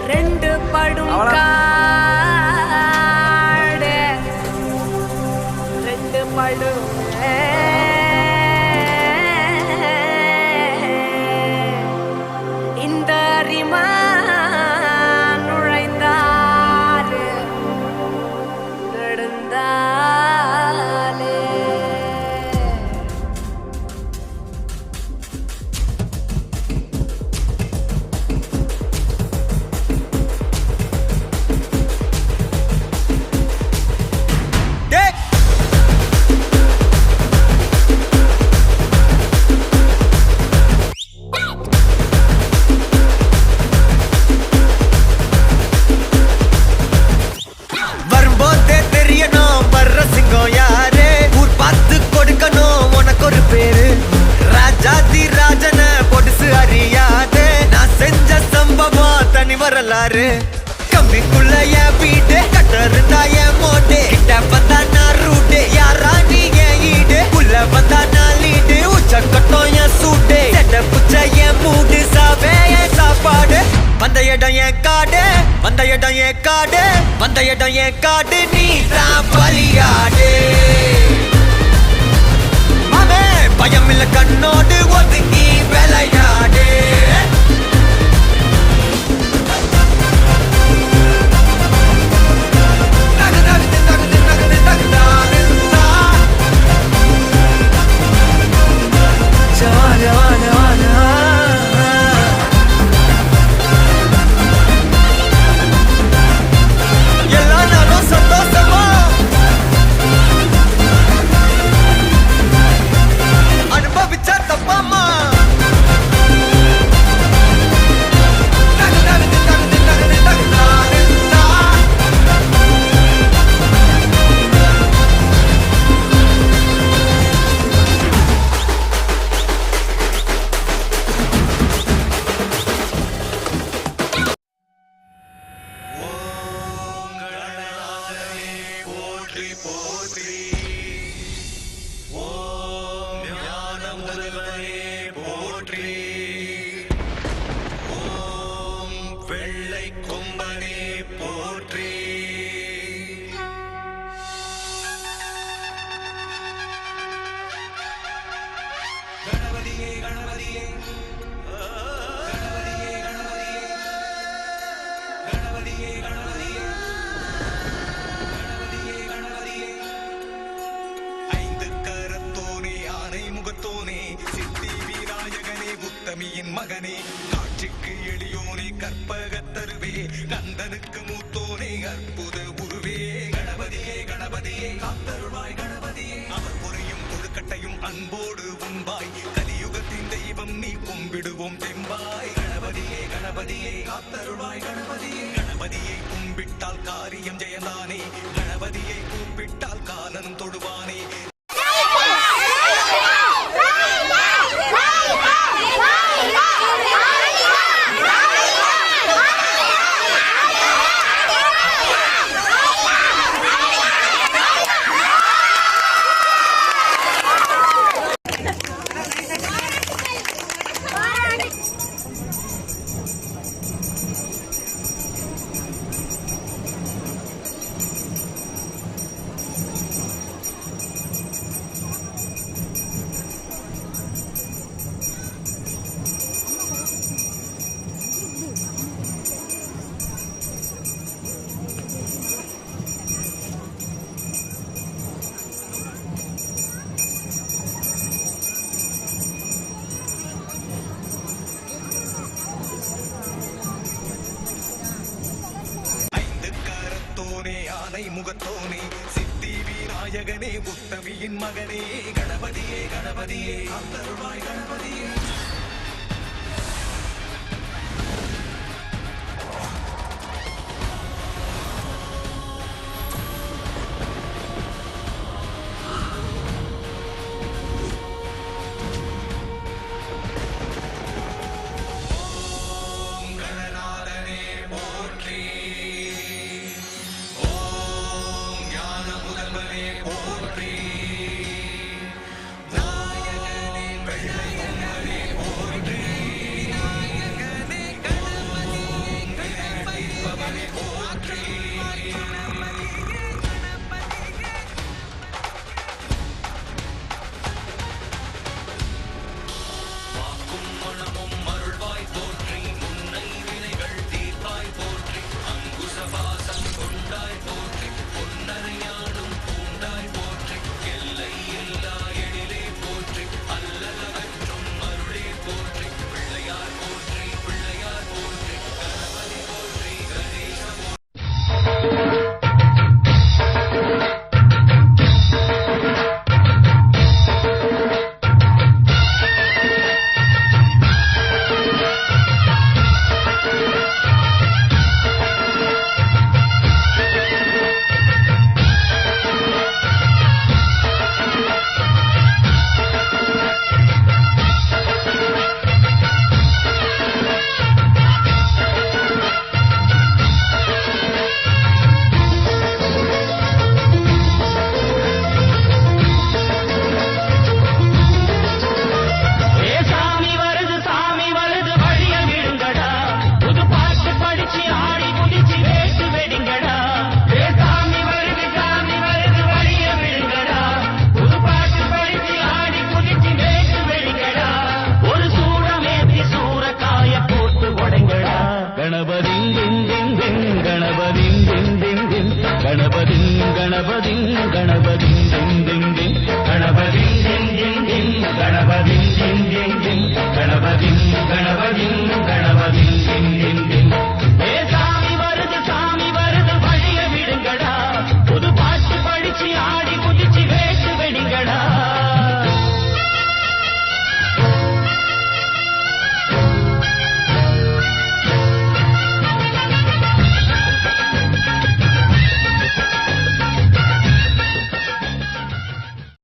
ரெண்டு படும் காடு ரெண்டு படும் இந்த அறிமா நுழைந்தாரு நடந்தாலே கம்பிக்குள்ள என் வீடு கட்டருந்தா என் மோட்டு கிட்ட வந்தா நான் ரூட்டு யாரா நீ என் ஈடு உள்ள வந்தா நான் லீடு உச்ச கட்டம் என் சூட்டு செட்ட புச்ச என் மூடு சாவே என் சாப்பாடு வந்த இடம் என் காடு வந்த இடம் என் காடு வந்த இடம் என் காடு நீ தான் பலியாடு மாமே பயம் இல்ல கண்ணோடு ஒதுங்கி விளையாடு மகனே காட்சிக்கு எளியோனே கற்பகத்தருவே கந்தனுக்கு மூத்தோனே அற்புத உருவே கணபதியே கணபதியே காத்தருள்வாய் கணபதியே அவர் பொறையும் கொழுக்கட்டையும் அன்போடு உண்பாய் கலியுகத்தின் தெய்வம் நீ கும்பிடுவோம் தெம்பாய் கணபதியே கணபதியே காத்தருள்வாய் கணபதியே கணபதியை கும்பிட்டால் காரியம் ஜெயந்தானே கணபதியை கூப்பிட்டால் காலனும் தொடுவானே முகத்தோனே சித்தி விநாயகனே உத்தமியின் மகனே கணபதியே கணபதியே அந்தருள்வாய் கணபதியே போற்றி நாயகனே வெள்ளை கணபதி கணபதி கணபதி கணபதி கணபதி கணபதி